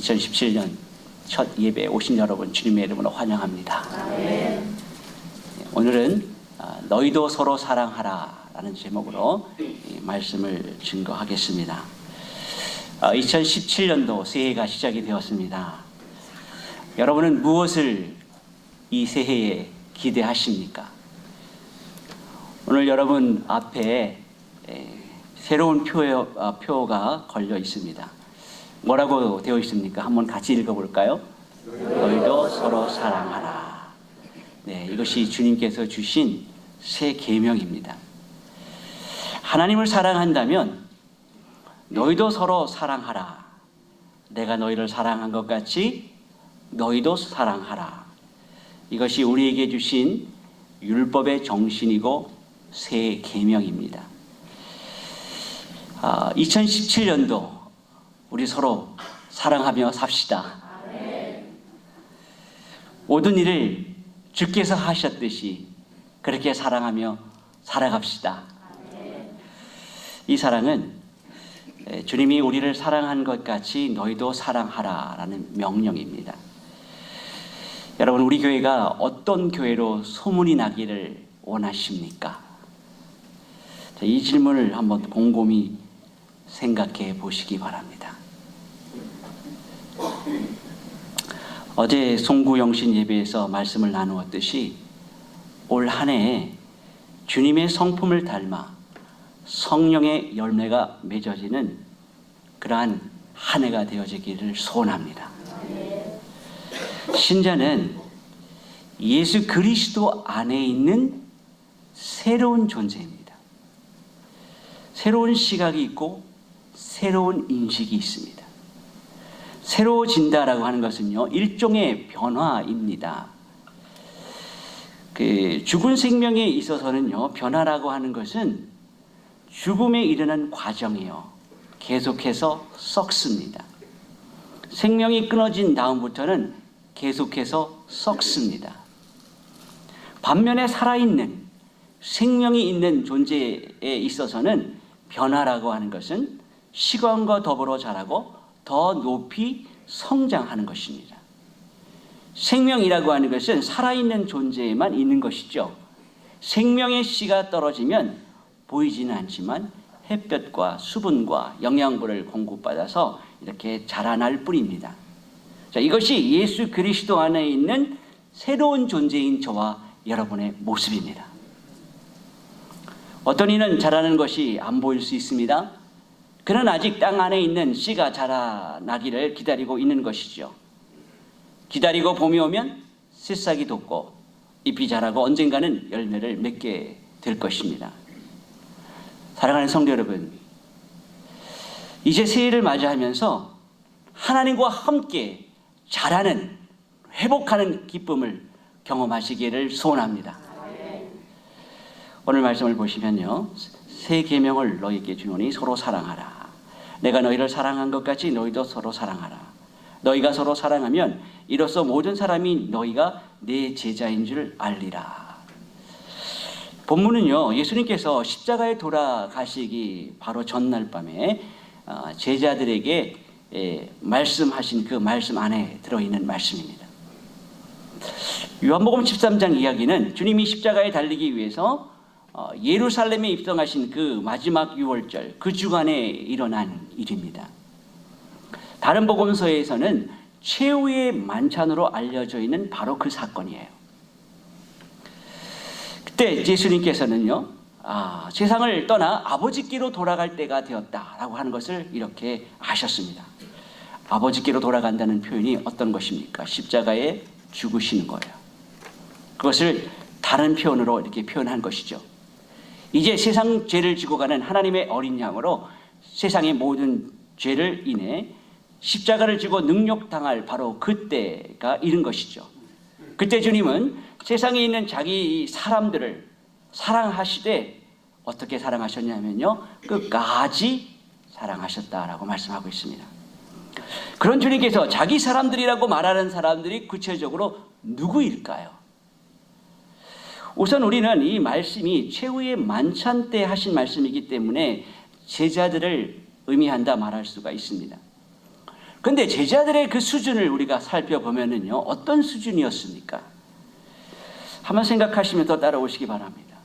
2017년 첫 예배에 오신 여러분 주님의 이름으로 환영합니다. 아멘. 오늘은 너희도 서로 사랑하라 라는 제목으로 말씀을 증거하겠습니다. 2017년도 새해가 시작이 되었습니다. 여러분은 무엇을 이 새해에 기대하십니까? 오늘 여러분 앞에 새로운 표가 걸려 있습니다. 뭐라고 되어 있습니까? 한번 같이 읽어볼까요? 너희도 서로 사랑하라. 네, 이것이 주님께서 주신 새 계명입니다. 하나님을 사랑한다면 너희도 서로 사랑하라. 내가 너희를 사랑한 것 같이 너희도 사랑하라. 이것이 우리에게 주신 율법의 정신이고 새 계명입니다. 2017년도 우리 서로 사랑하며 삽시다. 모든 일을 주께서 하셨듯이 그렇게 사랑하며 살아갑시다. 이 사랑은 주님이 우리를 사랑한 것 같이 너희도 사랑하라 라는 명령입니다. 여러분, 우리 교회가 어떤 교회로 소문이 나기를 원하십니까? 이 질문을 한번 곰곰이 생각해 보시기 바랍니다. 어제 송구영신 예배에서 말씀을 나누었듯이 올 한 해에 주님의 성품을 닮아 성령의 열매가 맺어지는 그러한 한 해가 되어지기를 소원합니다. 신자는 예수 그리스도 안에 있는 새로운 존재입니다. 새로운 시각이 있고 새로운 인식이 있습니다. 새로워진다라고 하는 것은요, 일종의 변화입니다. 죽은 생명에 있어서는요, 변화라고 하는 것은 죽음에 이르는 과정이요, 계속해서 썩습니다. 생명이 끊어진 다음부터는 계속해서 썩습니다. 반면에 살아있는 생명이 있는 존재에 있어서는 변화라고 하는 것은 시간과 더불어 자라고 더 높이 성장하는 것입니다. 생명이라고 하는 것은 살아있는 존재에만 있는 것이죠. 생명의 씨가 떨어지면 보이지는 않지만 햇볕과 수분과 영양분을 공급받아서 이렇게 자라날 뿐입니다. 자, 이것이 예수 그리스도 안에 있는 새로운 존재인 저와 여러분의 모습입니다. 어떤 이는 자라는 것이 안 보일 수 있습니다. 그는 아직 땅 안에 있는 씨가 자라나기를 기다리고 있는 것이죠. 기다리고 봄이 오면 새싹이 돋고 잎이 자라고 언젠가는 열매를 맺게 될 것입니다. 사랑하는 성도 여러분, 이제 새해를 맞이하면서 하나님과 함께 자라는, 회복하는 기쁨을 경험하시기를 소원합니다. 오늘 말씀을 보시면요, 새 계명을 너희에게 주노니 서로 사랑하라. 내가 너희를 사랑한 것 같이 너희도 서로 사랑하라. 너희가 서로 사랑하면 이로써 모든 사람이 너희가 내 제자인 줄 알리라. 본문은요, 예수님께서 십자가에 돌아가시기 바로 전날 밤에 제자들에게 말씀하신 그 말씀 안에 들어있는 말씀입니다. 요한복음 13장 이야기는 주님이 십자가에 달리기 위해서 예루살렘에 입성하신 그 마지막 유월절 그 주간에 일어난 일입니다. 다른 복음서에서는 최후의 만찬으로 알려져 있는 바로 그 사건이에요. 그때 예수님께서는요, 세상을 떠나 아버지께로 돌아갈 때가 되었다라고 하는 것을 이렇게 하셨습니다. 아버지께로 돌아간다는 표현이 어떤 것입니까? 십자가에 죽으시는 거예요. 그것을 다른 표현으로 이렇게 표현한 것이죠. 이제 세상 죄를 지고 가는 하나님의 어린 양으로 세상의 모든 죄를 인해 십자가를 지고 능욕당할 바로 그때가 이른 것이죠. 그때 주님은 세상에 있는 자기 사람들을 사랑하시되 어떻게 사랑하셨냐면요, 끝까지 사랑하셨다라고 말씀하고 있습니다. 그런 주님께서 자기 사람들이라고 말하는 사람들이 구체적으로 누구일까요? 우선 우리는 이 말씀이 최후의 만찬 때 하신 말씀이기 때문에 제자들을 의미한다 말할 수가 있습니다. 그런데 제자들의 그 수준을 우리가 살펴보면은요, 어떤 수준이었습니까? 한번 생각하시면서 따라오시기 바랍니다.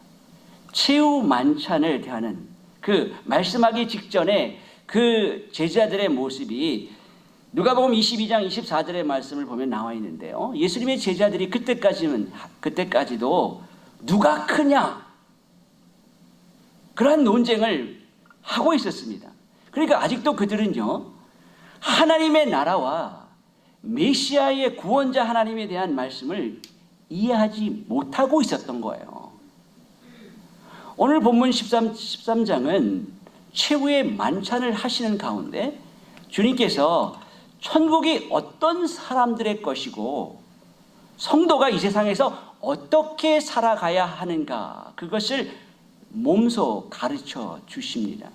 최후 만찬을 대하는 그 말씀하기 직전에 그 제자들의 모습이 누가복음 22장 24절의 말씀을 보면 나와 있는데요. 예수님의 제자들이 그때까지도 누가 크냐? 그러한 논쟁을 하고 있었습니다. 그러니까 아직도 그들은요, 하나님의 나라와 메시아의 구원자 하나님에 대한 말씀을 이해하지 못하고 있었던 거예요. 오늘 본문 13장은 최후의 만찬을 하시는 가운데 주님께서 천국이 어떤 사람들의 것이고 성도가 이 세상에서 어떻게 살아가야 하는가, 그것을 몸소 가르쳐 주십니다.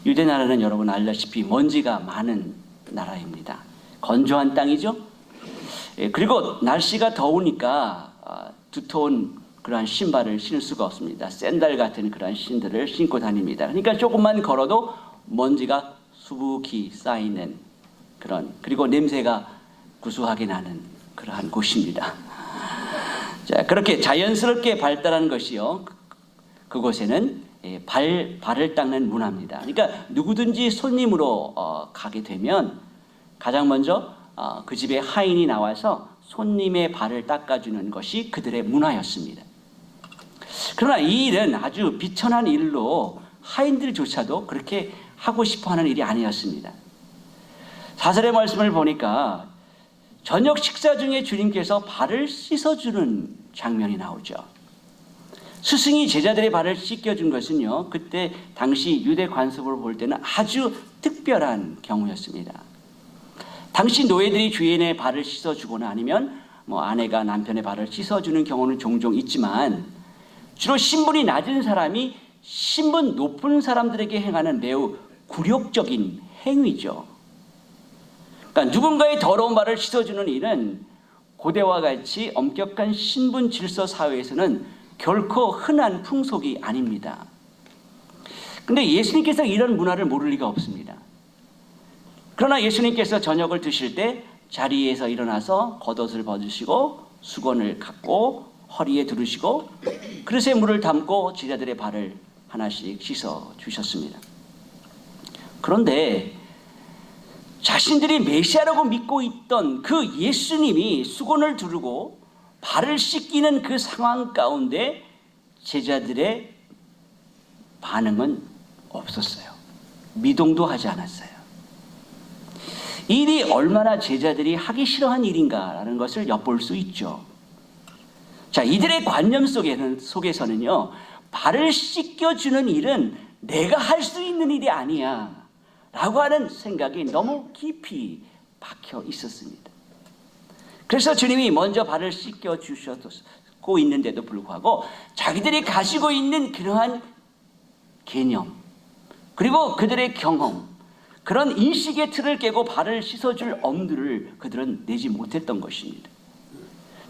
유대 나라는 여러분 알다시피 먼지가 많은 나라입니다. 건조한 땅이죠. 그리고 날씨가 더우니까 두터운 그러한 신발을 신을 수가 없습니다. 샌들 같은 그러한 신들을 신고 다닙니다. 그러니까 조금만 걸어도 먼지가 수북히 쌓이는 그런, 그리고 냄새가 구수하게 나는 그러한 곳입니다. 자, 그렇게 자연스럽게 발달한 것이요, 그곳에는 발을 닦는 문화입니다. 그러니까 누구든지 손님으로 가게 되면 가장 먼저 그 집에 하인이 나와서 손님의 발을 닦아주는 것이 그들의 문화였습니다. 그러나 이 일은 아주 비천한 일로 하인들조차도 그렇게 하고 싶어하는 일이 아니었습니다. 사절의 말씀을 보니까 저녁 식사 중에 주님께서 발을 씻어주는 장면이 나오죠. 스승이 제자들의 발을 씻겨준 것은요, 그때 당시 유대 관습으로 볼 때는 아주 특별한 경우였습니다. 당시 노예들이 주인의 발을 씻어주거나 아니면 아내가 남편의 발을 씻어주는 경우는 종종 있지만, 주로 신분이 낮은 사람이 신분 높은 사람들에게 행하는 매우 굴욕적인 행위죠. 그러니까 누군가의 더러운 발을 씻어주는 일은 고대와 같이 엄격한 신분 질서 사회에서는 결코 흔한 풍속이 아닙니다. 그런데 예수님께서 이런 문화를 모를 리가 없습니다. 그러나 예수님께서 저녁을 드실 때 자리에서 일어나서 겉옷을 벗으시고 수건을 갖고 허리에 두르시고 그릇에 물을 담고 제자들의 발을 하나씩 씻어 주셨습니다. 그런데 자신들이 메시아라고 믿고 있던 그 예수님이 수건을 두르고 발을 씻기는 그 상황 가운데 제자들의 반응은 없었어요. 미동도 하지 않았어요. 이 일이 얼마나 제자들이 하기 싫어한 일인가라는 것을 엿볼 수 있죠. 자, 이들의 관념 속에서는요, 발을 씻겨주는 일은 내가 할 수 있는 일이 아니야 라고 하는 생각이 너무 깊이 박혀 있었습니다. 그래서 주님이 먼저 발을 씻겨주셨고 있는데도 불구하고 자기들이 가지고 있는 그러한 개념, 그리고 그들의 경험, 그런 인식의 틀을 깨고 발을 씻어줄 엄두를 그들은 내지 못했던 것입니다.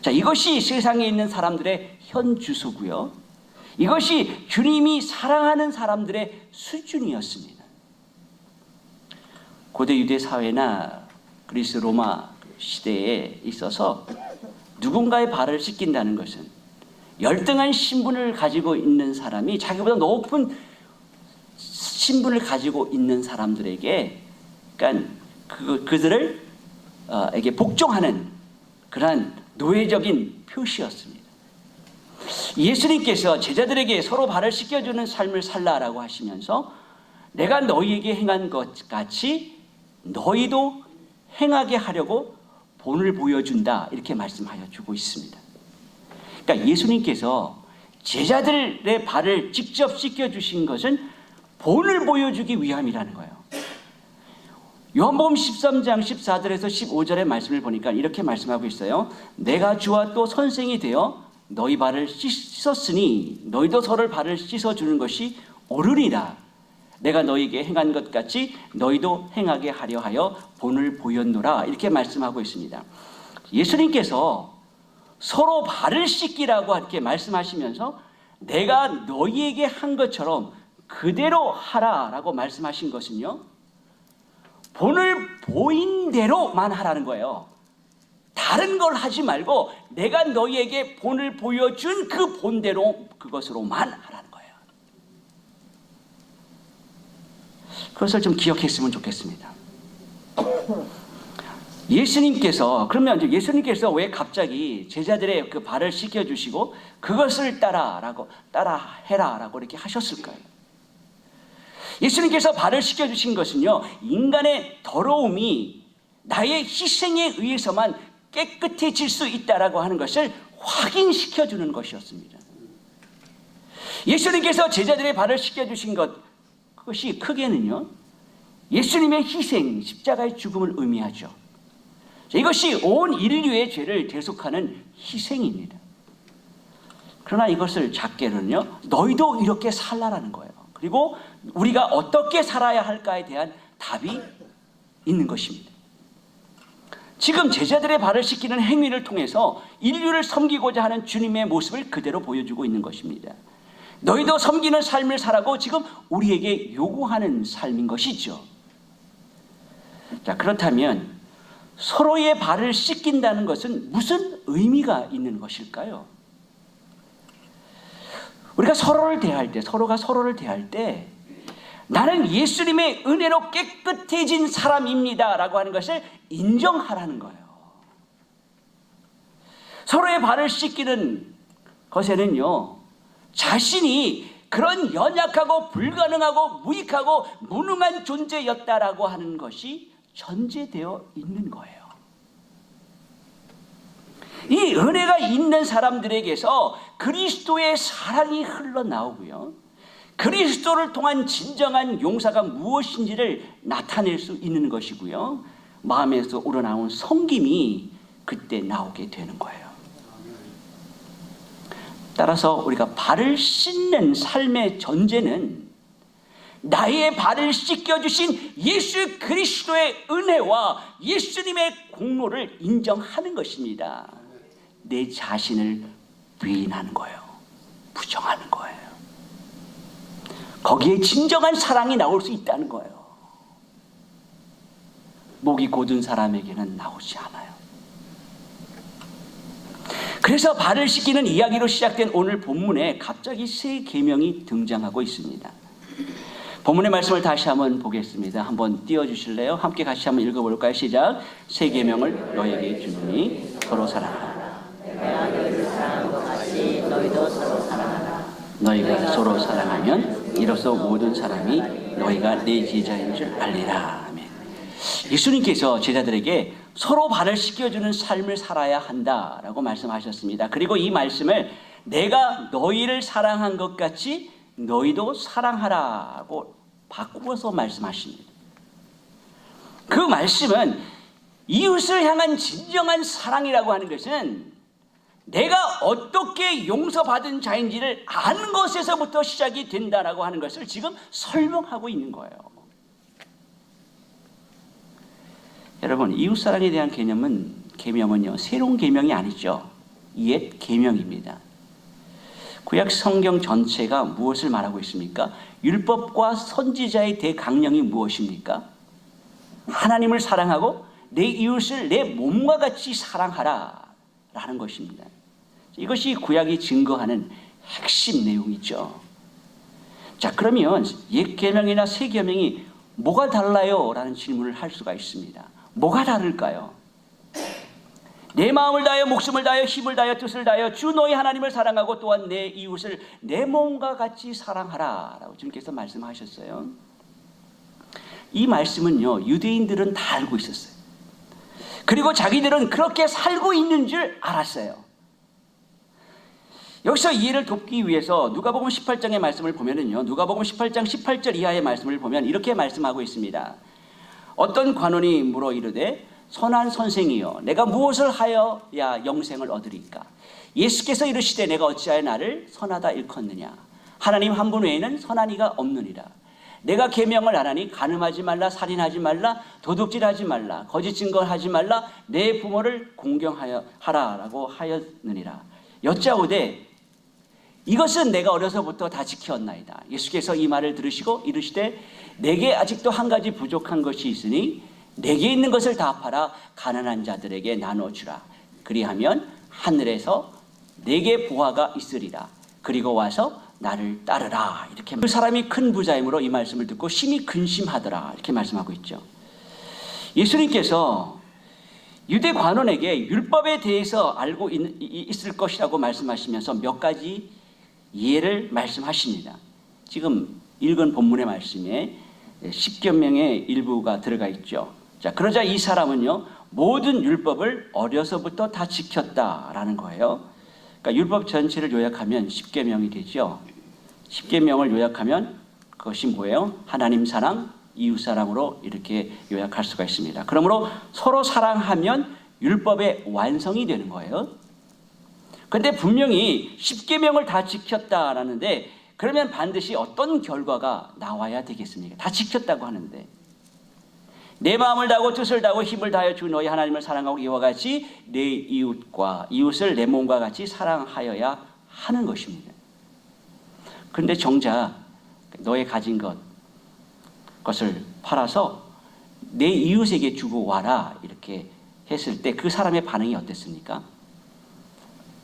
자, 이것이 세상에 있는 사람들의 현 주소고요, 이것이 주님이 사랑하는 사람들의 수준이었습니다. 고대 유대 사회나 그리스 로마 시대에 있어서 누군가의 발을 씻긴다는 것은 열등한 신분을 가지고 있는 사람이 자기보다 높은 신분을 가지고 있는 사람들에게, 그러니까 그들을 에게 복종하는 그러한 노예적인 표시였습니다. 예수님께서 제자들에게 서로 발을 씻겨주는 삶을 살라라고 하시면서 내가 너희에게 행한 것 같이 너희도 행하게 하려고 본을 보여준다, 이렇게 말씀하여 주고 있습니다. 그러니까 예수님께서 제자들의 발을 직접 씻겨주신 것은 본을 보여주기 위함이라는 거예요. 요한복음 13장 14절에서 15절의 말씀을 보니까 이렇게 말씀하고 있어요. 내가 주와 또 선생이 되어 너희 발을 씻었으니 너희도 서로를 발을 씻어주는 것이 옳으리라. 내가 너희에게 행한 것 같이 너희도 행하게 하려 하여 본을 보였노라, 이렇게 말씀하고 있습니다. 예수님께서 서로 발을 씻기라고 이렇게 말씀하시면서 내가 너희에게 한 것처럼 그대로 하라라고 말씀하신 것은요, 본을 보인 대로만 하라는 거예요. 다른 걸 하지 말고 내가 너희에게 본을 보여준 그 본대로 그것으로만 하라는 거예요. 그것을 좀 기억했으면 좋겠습니다. 그러면 예수님께서 왜 갑자기 제자들의 그 발을 씻겨주시고 그것을 따라해라라고 이렇게 하셨을까요? 예수님께서 발을 씻겨주신 것은요, 인간의 더러움이 나의 희생에 의해서만 깨끗해질 수 있다라고 하는 것을 확인시켜주는 것이었습니다. 예수님께서 제자들의 발을 씻겨주신 그것이 크게는요, 예수님의 희생, 십자가의 죽음을 의미하죠. 이것이 온 인류의 죄를 대속하는 희생입니다. 그러나 이것을 작게는요, 너희도 이렇게 살라라는 거예요. 그리고 우리가 어떻게 살아야 할까에 대한 답이 있는 것입니다. 지금 제자들의 발을 씻기는 행위를 통해서 인류를 섬기고자 하는 주님의 모습을 그대로 보여주고 있는 것입니다. 너희도 섬기는 삶을 살라고 지금 우리에게 요구하는 삶인 것이죠. 자, 그렇다면 서로의 발을 씻긴다는 것은 무슨 의미가 있는 것일까요? 우리가 서로가 서로를 대할 때 나는 예수님의 은혜로 깨끗해진 사람입니다 라고 하는 것을 인정하라는 거예요. 서로의 발을 씻기는 것에는요, 자신이 그런 연약하고 불가능하고 무익하고 무능한 존재였다라고 하는 것이 전제되어 있는 거예요. 이 은혜가 있는 사람들에게서 그리스도의 사랑이 흘러나오고요, 그리스도를 통한 진정한 용서가 무엇인지를 나타낼 수 있는 것이고요, 마음에서 우러나온 섬김이 그때 나오게 되는 거예요. 따라서 우리가 발을 씻는 삶의 전제는 나의 발을 씻겨주신 예수 그리스도의 은혜와 예수님의 공로를 인정하는 것입니다. 내 자신을 부인하는 거예요. 부정하는 거예요. 거기에 진정한 사랑이 나올 수 있다는 거예요. 목이 곧은 사람에게는 나오지 않아요. 그래서 발을 씻기는 이야기로 시작된 오늘 본문에 갑자기 새 계명이 등장하고 있습니다. 본문의 말씀을 다시 한번 보겠습니다. 한번 띄워주실래요? 함께 같이 한번 읽어볼까요? 시작. 새 계명을 너에게 주노니 서로 사랑하라. 내가 너희를 사랑한 것 같이 너희도 서로 사랑하라. 너희가 서로 사랑하면 이로써 모든 사람이 너희가 내 제자인 줄 알리라. 아멘. 예수님께서 제자들에게 서로 발을 씻겨주는 삶을 살아야 한다라고 말씀하셨습니다. 그리고 이 말씀을 내가 너희를 사랑한 것 같이 너희도 사랑하라고 바꾸어서 말씀하십니다. 그 말씀은 이웃을 향한 진정한 사랑이라고 하는 것은 내가 어떻게 용서받은 자인지를 아는 것에서부터 시작이 된다라고 하는 것을 지금 설명하고 있는 거예요. 여러분, 이웃사랑에 대한 계명은요, 새로운 계명이 아니죠. 옛 계명입니다. 구약 성경 전체가 무엇을 말하고 있습니까? 율법과 선지자의 대강령이 무엇입니까? 하나님을 사랑하고 내 이웃을 내 몸과 같이 사랑하라 라는 것입니다. 이것이 구약이 증거하는 핵심 내용이죠. 자, 그러면 옛 계명이나 새 계명이 뭐가 달라요? 라는 질문을 할 수가 있습니다. 뭐가 다를까요? 내 마음을 다하여 목숨을 다하여 힘을 다하여 뜻을 다하여 주 너희 하나님을 사랑하고 또한 내 이웃을 내 몸과 같이 사랑하라 라고 주님께서 말씀하셨어요. 이 말씀은요, 유대인들은 다 알고 있었어요. 그리고 자기들은 그렇게 살고 있는 줄 알았어요. 여기서 이해를 돕기 위해서 누가복음 18장의 말씀을 보면은요, 누가복음 18장 18절 이하의 말씀을 보면 이렇게 말씀하고 있습니다. 어떤 관원이 물어 이르되 선한 선생이여 내가 무엇을 하여야 영생을 얻으리까? 예수께서 이르시되 내가 어찌하여 나를 선하다 일컫느냐? 하나님 한 분 외에는 선한 이가 없느니라. 내가 계명을 하나니 간음하지 말라, 살인하지 말라, 도둑질하지 말라, 거짓 증거하지 말라, 내 부모를 공경하라라고 하였느니라. 여짜오되 이것은 내가 어려서부터 다 지켰나이다. 예수께서 이 말을 들으시고 이르시되 내게 아직도 한 가지 부족한 것이 있으니 내게 있는 것을 다 팔아 가난한 자들에게 나눠주라. 그리하면 하늘에서 내게 보화가 있으리라. 그리고 와서 나를 따르라. 이렇게 그 사람이 큰 부자이므로 이 말씀을 듣고 심히 근심하더라. 이렇게 말씀하고 있죠. 예수님께서 유대 관원에게 율법에 대해서 알고 있을 것이라고 말씀하시면서 몇 가지 예를 말씀하십니다. 지금 읽은 본문의 말씀에 10계명의 일부가 들어가 있죠. 자, 그러자 이 사람은요, 모든 율법을 어려서부터 다 지켰다라는 거예요. 그러니까 율법 전체를 요약하면 10계명이 되죠. 10계명을 요약하면 그것이 뭐예요? 하나님 사랑, 이웃 사랑으로 이렇게 요약할 수가 있습니다. 그러므로 서로 사랑하면 율법의 완성이 되는 거예요. 그런데 분명히 10계명을 다 지켰다라는데 그러면 반드시 어떤 결과가 나와야 되겠습니까? 다 지켰다고 하는데 내 마음을 다하고 뜻을 다하고 힘을 다하여 주 너희 하나님을 사랑하고 이와 같이 내 이웃을 내 몸과 같이 사랑하여야 하는 것입니다. 그런데 정작 너의 가진 것을 팔아서 내 이웃에게 주고 와라 이렇게 했을 때 그 사람의 반응이 어땠습니까?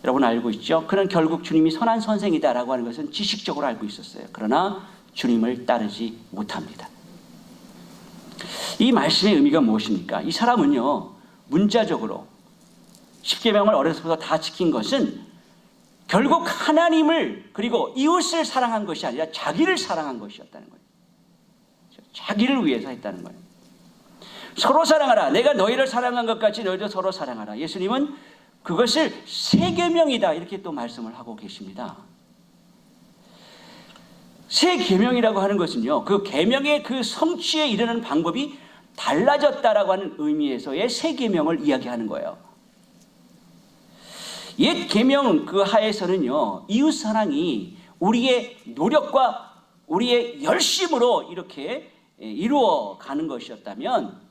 여러분 알고 있죠? 그는 결국 주님이 선한 선생이다라고 하는 것은 지식적으로 알고 있었어요. 그러나 주님을 따르지 못합니다. 이 말씀의 의미가 무엇입니까? 이 사람은요, 문자적으로 10계명을 어려서부터 다 지킨 것은 결국 하나님을 그리고 이웃을 사랑한 것이 아니라 자기를 사랑한 것이었다는 거예요. 자기를 위해서 했다는 거예요. 서로 사랑하라. 내가 너희를 사랑한 것 같이 너희도 서로 사랑하라. 예수님은 그것을 새 계명이다 이렇게 또 말씀을 하고 계십니다. 새 계명이라고 하는 것은요, 그 계명의 그 성취에 이르는 방법이 달라졌다라고 하는 의미에서의 새 계명을 이야기하는 거예요. 옛 계명 그 하에서는요, 이웃 사랑이 우리의 노력과 우리의 열심으로 이렇게 이루어 가는 것이었다면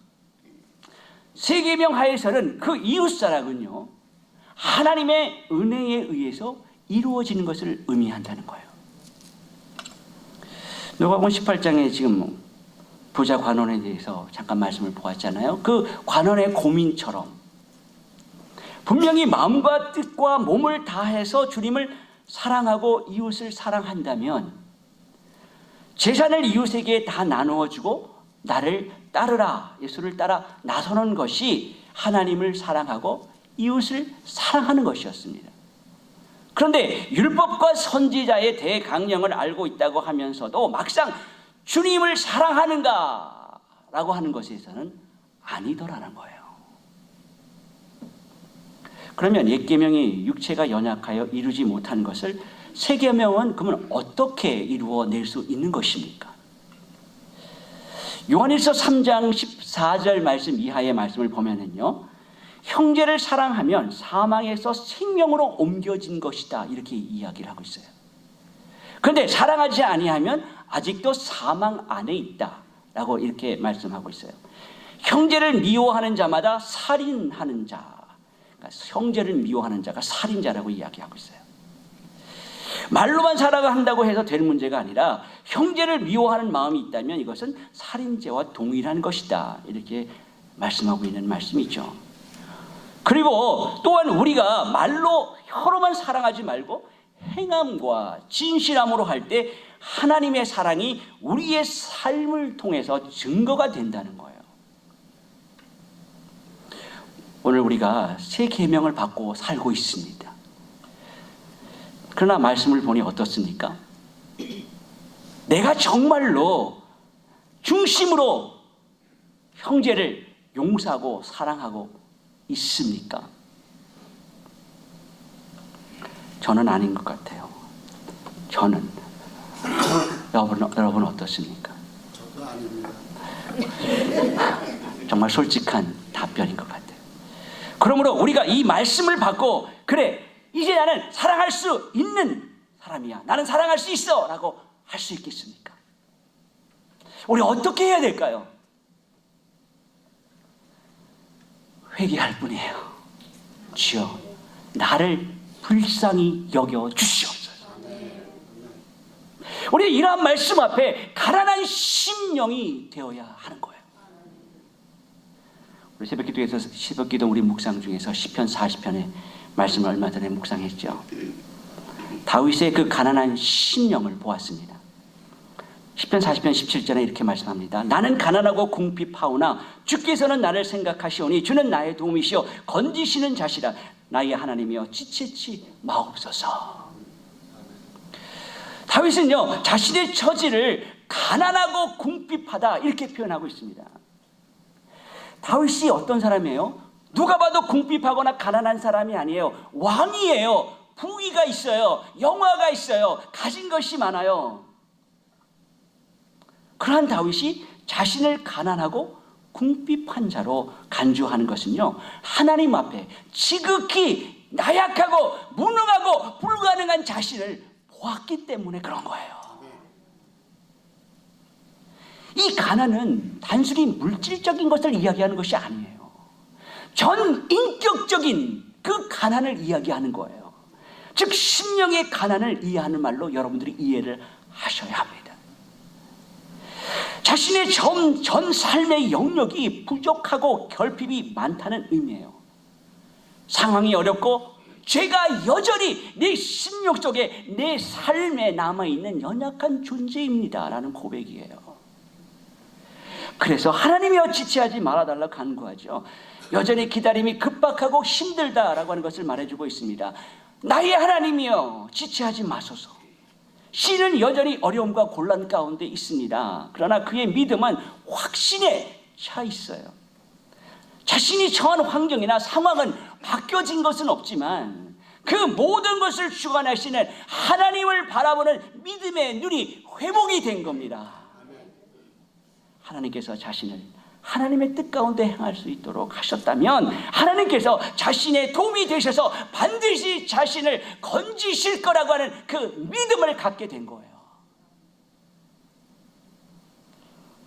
새 계명 하에서는 그 이웃 사랑은요, 하나님의 은혜에 의해서 이루어지는 것을 의미한다는 거예요. 누가복음 18장에 지금 부자 관원에 대해서 잠깐 말씀을 보았잖아요. 그 관원의 고민처럼 분명히 마음과 뜻과 몸을 다해서 주님을 사랑하고 이웃을 사랑한다면 재산을 이웃에게 다 나누어주고 나를 따르라, 예수를 따라 나서는 것이 하나님을 사랑하고 이웃을 사랑하는 것이었습니다. 그런데 율법과 선지자의 대강령을 알고 있다고 하면서도 막상 주님을 사랑하는가라고 하는 것에서는 아니더라는 거예요. 그러면 옛 계명이 육체가 연약하여 이루지 못한 것을 새 계명은 그러면 어떻게 이루어낼 수 있는 것입니까? 요한일서 3장 14절 말씀 이하의 말씀을 보면은요, 형제를 사랑하면 사망에서 생명으로 옮겨진 것이다 이렇게 이야기를 하고 있어요. 그런데 사랑하지 아니하면 아직도 사망 안에 있다라고 이렇게 말씀하고 있어요. 형제를 미워하는 자마다 살인하는 자, 그러니까 형제를 미워하는 자가 살인자라고 이야기하고 있어요. 말로만 사랑한다고 해서 될 문제가 아니라 형제를 미워하는 마음이 있다면 이것은 살인죄와 동일한 것이다 이렇게 말씀하고 있는 말씀이죠. 그리고 또한 우리가 말로 혀로만 사랑하지 말고 행함과 진실함으로 할 때 하나님의 사랑이 우리의 삶을 통해서 증거가 된다는 거예요. 오늘 우리가 새 계명을 받고 살고 있습니다. 그러나 말씀을 보니 어떻습니까? 내가 정말로 중심으로 형제를 용서하고 사랑하고 있습니까? 저는 아닌 것 같아요. 저는. 여러분 어떻습니까? 저도 아닙니다. 정말 솔직한 답변인 것 같아요. 그러므로 우리가 이 말씀을 받고 그래 이제 나는 사랑할 수 있는 사람이야, 나는 사랑할 수 있어 라고 할 수 있겠습니까? 우리 어떻게 해야 될까요? 회개할 뿐이에요. 주여 나를 불쌍히 여겨 주시옵소서. 우리 이러한 말씀 앞에 가난한 심령이 되어야 하는 거예요. 우리 새벽기도 우리 묵상 중에서 시편 40편의 말씀을 얼마 전에 묵상했죠. 다윗의 그 가난한 심령을 보았습니다. 시편 40편 17절에 이렇게 말씀합니다. 나는 가난하고 궁핍하오나 주께서는 나를 생각하시오니 주는 나의 도움이시오 건지시는 자시라 나의 하나님이여 지체치 마옵소서. 다윗은요 자신의 처지를 가난하고 궁핍하다 이렇게 표현하고 있습니다. 다윗이 어떤 사람이에요? 누가 봐도 궁핍하거나 가난한 사람이 아니에요. 왕이에요. 부귀가 있어요. 영화가 있어요. 가진 것이 많아요. 그러한 다윗이 자신을 가난하고 궁핍한 자로 간주하는 것은요 하나님 앞에 지극히 나약하고 무능하고 불가능한 자신을 보았기 때문에 그런 거예요. 이 가난은 단순히 물질적인 것을 이야기하는 것이 아니에요. 전 인격적인 그 가난을 이야기하는 거예요. 즉 심령의 가난을 이해하는 말로 여러분들이 이해를 하셔야 합니다. 자신의 전 삶의 영역이 부족하고 결핍이 많다는 의미예요. 상황이 어렵고 죄가 여전히 내 심령 속에 내 삶에 남아있는 연약한 존재입니다 라는 고백이에요. 그래서 하나님이여 지체하지 말아달라 간구하죠. 여전히 기다림이 급박하고 힘들다라고 하는 것을 말해주고 있습니다. 나의 하나님이여 지체하지 마소서. 시인은 여전히 어려움과 곤란 가운데 있습니다. 그러나 그의 믿음은 확신에 차 있어요. 자신이 처한 환경이나 상황은 바뀌어진 것은 없지만 그 모든 것을 주관하시는 하나님을 바라보는 믿음의 눈이 회복이 된 겁니다. 하나님께서 자신을 하나님의 뜻 가운데 행할 수 있도록 하셨다면 하나님께서 자신의 도움이 되셔서 반드시 자신을 건지실 거라고 하는 그 믿음을 갖게 된 거예요.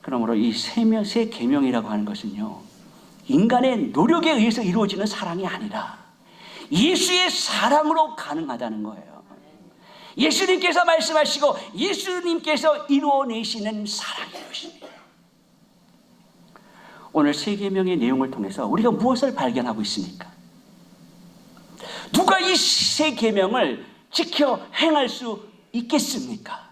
그러므로 이 세 계명이라고 하는 것은요 인간의 노력에 의해서 이루어지는 사랑이 아니라 예수의 사랑으로 가능하다는 거예요. 예수님께서 말씀하시고 예수님께서 이루어내시는 사랑인 것입니다. 오늘 세 계명의 내용을 통해서 우리가 무엇을 발견하고 있습니까? 누가 이 세 계명을 지켜 행할 수 있겠습니까?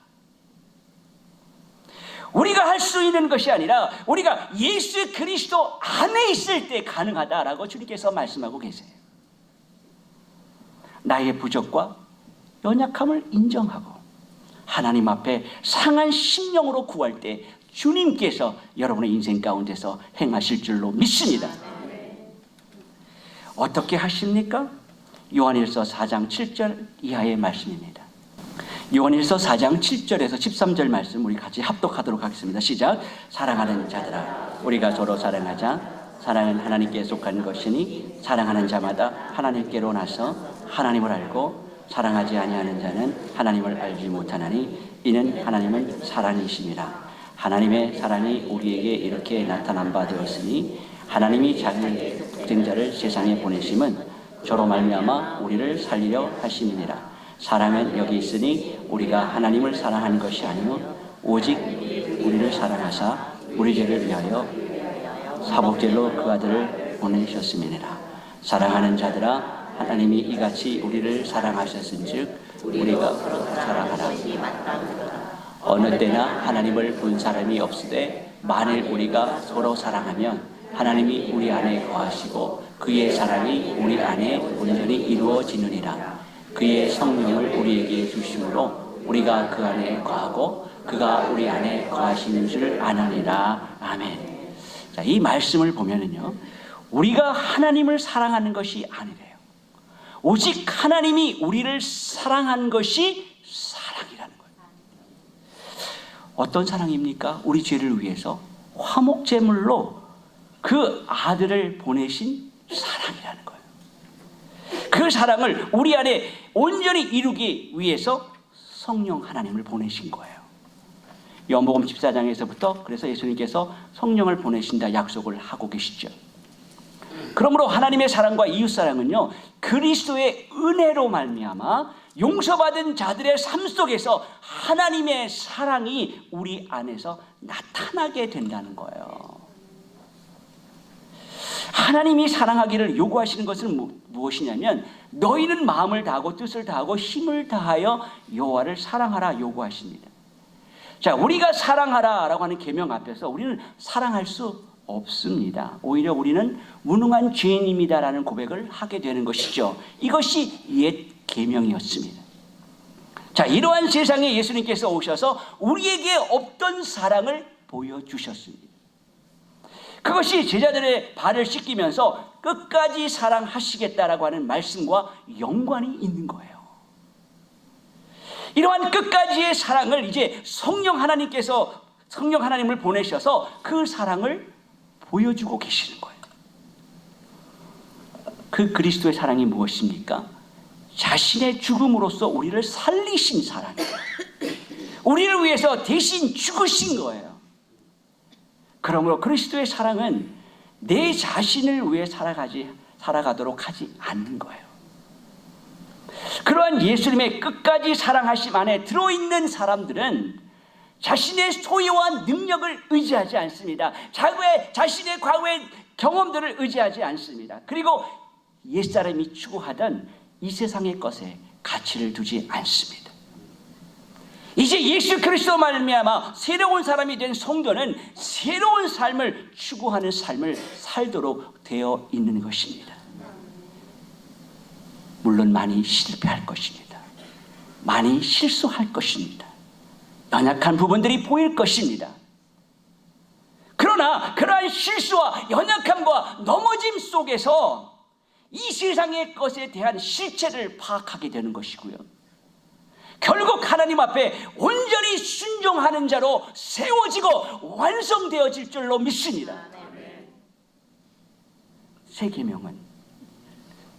우리가 할 수 있는 것이 아니라 우리가 예수 그리스도 안에 있을 때 가능하다라고 주님께서 말씀하고 계세요. 나의 부족과 연약함을 인정하고 하나님 앞에 상한 심령으로 구할 때 주님께서 여러분의 인생 가운데서 행하실 줄로 믿습니다. 어떻게 하십니까? 요한일서 4장 7절 이하의 말씀입니다. 요한일서 4장 7절에서 13절 말씀 우리 같이 합독하도록 하겠습니다. 시작. 사랑하는 자들아 우리가 서로 사랑하자. 사랑은 하나님께 속한 것이니 사랑하는 자마다 하나님께로 나서 하나님을 알고 사랑하지 아니하는 자는 하나님을 알지 못하나니 이는 하나님은 사랑이심이라. 하나님의 사랑이 우리에게 이렇게 나타난 바 되었으니 하나님이 자기 독생자를 세상에 보내심은 저로 말미암아 우리를 살리려 하심이니라. 사랑은 여기 있으니 우리가 하나님을 사랑하는 것이 아니요 오직 우리를 사랑하사 우리 죄를 위하여 사복제로 그 아들을 보내셨음이니라. 사랑하는 자들아 하나님이 이같이 우리를 사랑하셨은즉 우리가 사랑하라. 어느 때나 하나님을 본 사람이 없으되 만일 우리가 서로 사랑하면 하나님이 우리 안에 거하시고 그의 사랑이 우리 안에 온전히 이루어지느니라. 그의 성령을 우리에게 주심으로 우리가 그 안에 거하고 그가 우리 안에 거하시는 줄 아느니라. 아멘. 자, 이 말씀을 보면은요 우리가 하나님을 사랑하는 것이 아니래요. 오직 하나님이 우리를 사랑한 것이 사랑이라는 거예요. 어떤 사랑입니까? 우리 죄를 위해서 화목제물로 그 아들을 보내신 사랑이라는 거예요. 그 사랑을 우리 안에 온전히 이루기 위해서 성령 하나님을 보내신 거예요. 요한복음 14장에서부터 그래서 예수님께서 성령을 보내신다 약속을 하고 계시죠. 그러므로 하나님의 사랑과 이웃사랑은요 그리스도의 은혜로 말미암아 용서받은 자들의 삶 속에서 하나님의 사랑이 우리 안에서 나타나게 된다는 거예요. 하나님이 사랑하기를 요구하시는 것은 무엇이냐면 너희는 마음을 다하고 뜻을 다하고 힘을 다하여 여호와를 사랑하라 요구하십니다. 자, 우리가 사랑하라라고 하는 계명 앞에서 우리는 사랑할 수 없습니다. 오히려 우리는 무능한 죄인입니다라는 고백을 하게 되는 것이죠. 이것이 옛 계명이었습니다. 자, 이러한 세상에 예수님께서 오셔서 우리에게 없던 사랑을 보여주셨습니다. 그것이 제자들의 발을 씻기면서 끝까지 사랑하시겠다라고 하는 말씀과 연관이 있는 거예요. 이러한 끝까지의 사랑을 이제 성령 하나님을 보내셔서 그 사랑을 보여주고 계시는 거예요. 그 그리스도의 사랑이 무엇입니까? 자신의 죽음으로써 우리를 살리신 사랑이에요. 우리를 위해서 대신 죽으신 거예요. 그러므로 그리스도의 사랑은 내 자신을 위해 살아가도록 하지 않는 거예요. 그러한 예수님의 끝까지 사랑하심 안에 들어있는 사람들은 자신의 소유와 능력을 의지하지 않습니다. 자신의 과거의 경험들을 의지하지 않습니다. 그리고 옛사람이 추구하던 이 세상의 것에 가치를 두지 않습니다. 이제 예수 그리스도 말미암아 새로운 사람이 된 성도는 새로운 삶을 추구하는 삶을 살도록 되어 있는 것입니다. 물론 많이 실패할 것입니다. 많이 실수할 것입니다. 연약한 부분들이 보일 것입니다. 그러나 그러한 실수와 연약함과 넘어짐 속에서 이 세상의 것에 대한 실체를 파악하게 되는 것이고요. 결국 하나님 앞에 온전히 순종하는 자로 세워지고 완성되어질 줄로 믿습니다. 새 계명은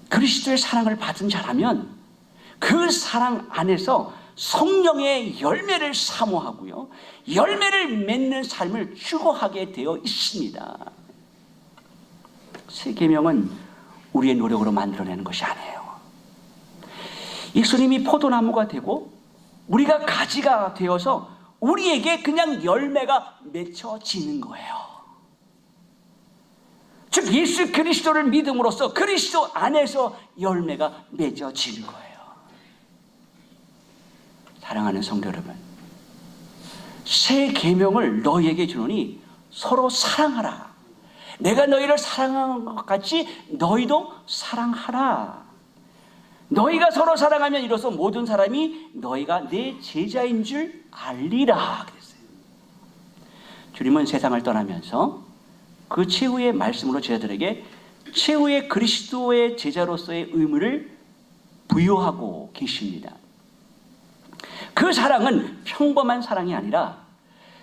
그리스도의 사랑을 받은 자라면 그 사랑 안에서 성령의 열매를 사모하고요, 열매를 맺는 삶을 추구하게 되어 있습니다. 새 계명은 우리의 노력으로 만들어내는 것이 아니에요. 예수님이 포도나무가 되고 우리가 가지가 되어서 우리에게 그냥 열매가 맺혀지는 거예요. 즉 예수 그리스도를 믿음으로써 그리스도 안에서 열매가 맺어지는 거예요. 사랑하는 성도 여러분, 새 계명을 너희에게 주노니 서로 사랑하라. 내가 너희를 사랑한 것 같이 너희도 사랑하라. 너희가 서로 사랑하면 이로써 모든 사람이 너희가 내 제자인 줄 알리라 그랬어요. 주님은 세상을 떠나면서 그 최후의 말씀으로 제자들에게 최후의 그리스도의 제자로서의 의무를 부여하고 계십니다. 그 사랑은 평범한 사랑이 아니라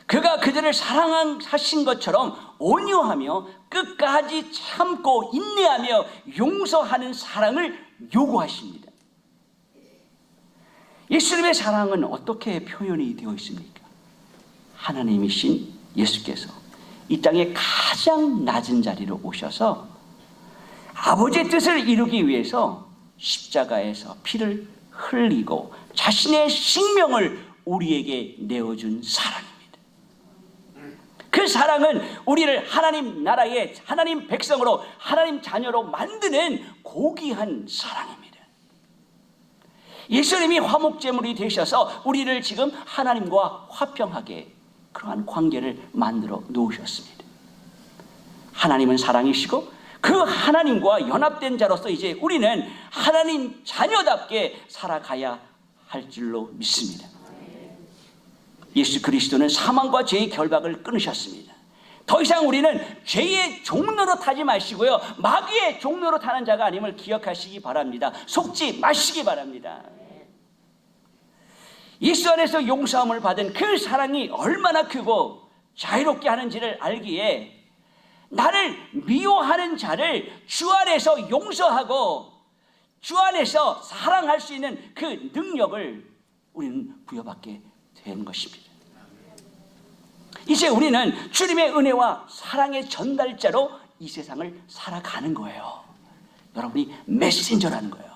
그가 그들을 사랑하신 것처럼 온유하며 끝까지 참고 인내하며 용서하는 사랑을 요구하십니다. 예수님의 사랑은 어떻게 표현이 되어 있습니까? 하나님이신 예수께서 이 땅에 가장 낮은 자리로 오셔서 아버지의 뜻을 이루기 위해서 십자가에서 피를 흘리고 자신의 생명을 우리에게 내어준 사랑입니다. 그 사랑은 우리를 하나님 나라의 하나님 백성으로 하나님 자녀로 만드는 고귀한 사랑입니다. 예수님이 화목제물이 되셔서 우리를 지금 하나님과 화평하게 그러한 관계를 만들어 놓으셨습니다. 하나님은 사랑이시고 그 하나님과 연합된 자로서 이제 우리는 하나님 자녀답게 살아가야 할 줄로 믿습니다. 예수 그리스도는 사망과 죄의 결박을 끊으셨습니다. 더 이상 우리는 죄의 종로로 타지 마시고요, 마귀의 종로로 타는 자가 아님을 기억하시기 바랍니다. 속지 마시기 바랍니다. 예수 안에서 용서함을 받은 그 사랑이 얼마나 크고 자유롭게 하는지를 알기에 나를 미워하는 자를 주 안에서 용서하고 주 안에서 사랑할 수 있는 그 능력을 우리는 부여받게 된 것입니다. 이제 우리는 주님의 은혜와 사랑의 전달자로 이 세상을 살아가는 거예요. 여러분이 메신저라는 거예요.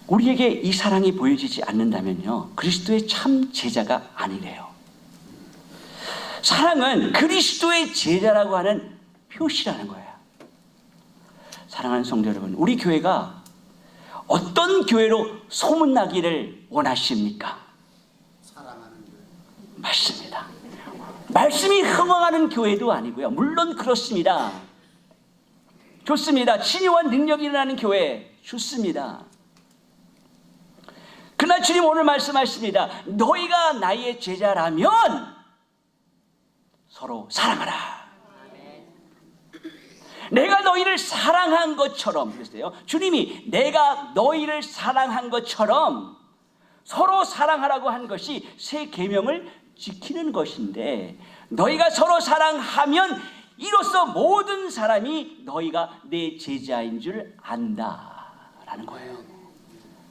우리에게 이 사랑이 보여지지 않는다면요, 그리스도의 참 제자가 아니래요. 사랑은 그리스도의 제자라고 하는 표시라는 거예요. 사랑하는 성도 여러분, 우리 교회가 어떤 교회로 소문나기를 원하십니까? 사랑하는 교회. 맞습니다. 말씀이 흥황하는 교회도 아니고요. 물론 그렇습니다. 좋습니다. 치유와 능력이 일어나는 교회 좋습니다. 그러나 주님 오늘 말씀하십니다. 너희가 나의 제자라면 서로 사랑하라. 내가 너희를 사랑한 것처럼, 그랬어요. 주님이 내가 너희를 사랑한 것처럼 서로 사랑하라고 한 것이 새 계명을 지키는 것인데, 너희가 서로 사랑하면 이로써 모든 사람이 너희가 내 제자인 줄 안다라는 거예요.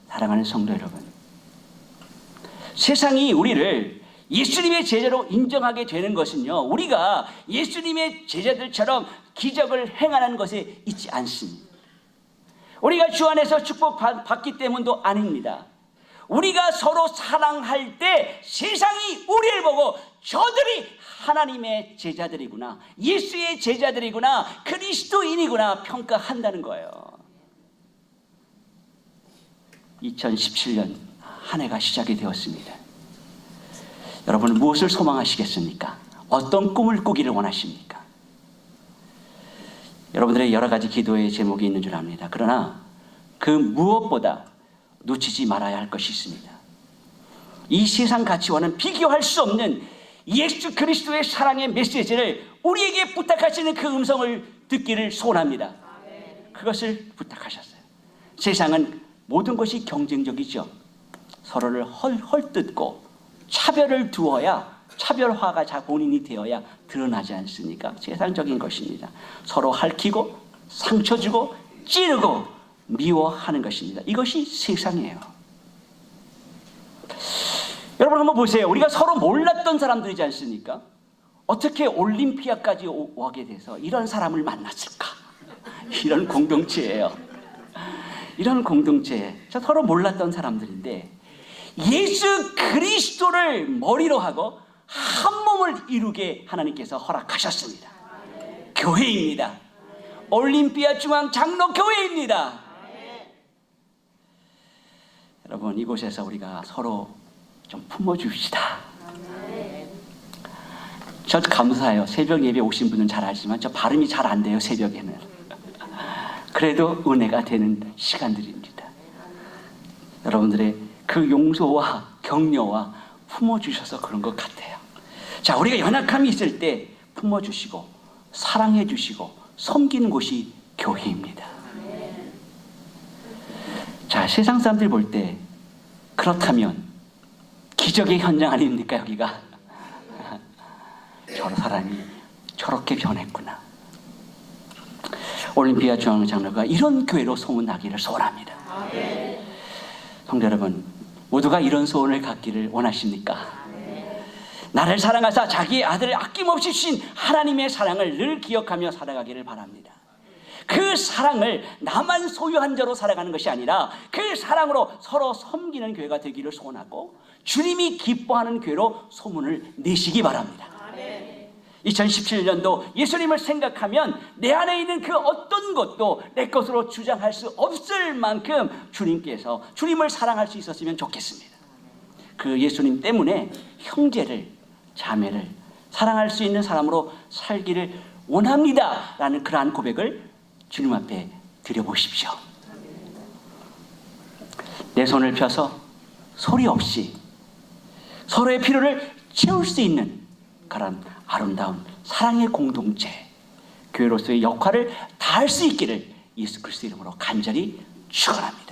사랑하는 성도 여러분, 세상이 우리를 예수님의 제자로 인정하게 되는 것은요, 우리가 예수님의 제자들처럼 기적을 행하는 것에 있지 않습니다. 우리가 주 안에서 축복받기 때문도 아닙니다. 우리가 서로 사랑할 때 세상이 우리를 보고 저들이 하나님의 제자들이구나, 예수의 제자들이구나, 그리스도인이구나 평가한다는 거예요. 2017년 한 해가 시작이 되었습니다. 여러분은 무엇을 소망하시겠습니까? 어떤 꿈을 꾸기를 원하십니까? 여러분들의 여러 가지 기도의 제목이 있는 줄 압니다. 그러나 그 무엇보다 놓치지 말아야 할 것이 있습니다. 이 세상 가치와는 비교할 수 없는 예수 그리스도의 사랑의 메시지를 우리에게 부탁하시는 그 음성을 듣기를 소원합니다. 그것을 부탁하셨어요. 세상은 모든 것이 경쟁적이죠. 서로를 헐뜯고 차별을 두어야, 차별화가 본인이 되어야 드러나지 않습니까? 세상적인 것입니다. 서로 핥히고 상처 주고 찌르고 미워하는 것입니다. 이것이 세상이에요. 여러분 한번 보세요. 우리가 서로 몰랐던 사람들이지 않습니까? 어떻게 올림피아까지 오게 돼서 이런 사람을 만났을까? 이런 공동체예요. 이런 공동체, 서로 몰랐던 사람들인데 예수 그리스도를 머리로 하고 한 몸을 이루게 하나님께서 허락하셨습니다. 교회입니다. 올림피아 중앙 장로 교회입니다. 여러분, 이곳에서 우리가 서로 좀 품어줍시다. 저 감사해요. 새벽 예배 오신 분은 잘 알지만 저 발음이 잘 안 돼요, 새벽에는. 그래도 은혜가 되는 시간들입니다. 여러분들의 그 용서와 격려와 품어주셔서 그런 것 같아요. 자, 우리가 연약함이 있을 때 품어주시고 사랑해 주시고 섬기는 곳이 교회입니다. 자, 세상 사람들이 볼 때 그렇다면 기적의 현장 아닙니까, 여기가? 저런 사람이 저렇게 변했구나. 올림피아 중앙 장로가 이런 교회로 소문나기를 소원합니다. 성도 여러분, 모두가 이런 소원을 갖기를 원하십니까? 나를 사랑하사 자기의 아들을 아낌없이 주신 하나님의 사랑을 늘 기억하며 살아가기를 바랍니다. 그 사랑을 나만 소유한 자로 살아가는 것이 아니라 그 사랑으로 서로 섬기는 교회가 되기를 소원하고 주님이 기뻐하는 교회로 소문을 내시기 바랍니다. 2017년도 예수님을 생각하면 내 안에 있는 그 어떤 것도 내 것으로 주장할 수 없을 만큼 주님께서 주님을 사랑할 수 있었으면 좋겠습니다. 그 예수님 때문에 형제를, 자매를 사랑할 수 있는 사람으로 살기를 원합니다 라는 그러한 고백을 주님 앞에 드려보십시오. 내 손을 펴서 소리 없이 서로의 필요를 채울 수 있는 그런 아름다운 사랑의 공동체, 교회로서의 역할을 다할 수 있기를 예수 그리스도 이름으로 간절히 축원합니다.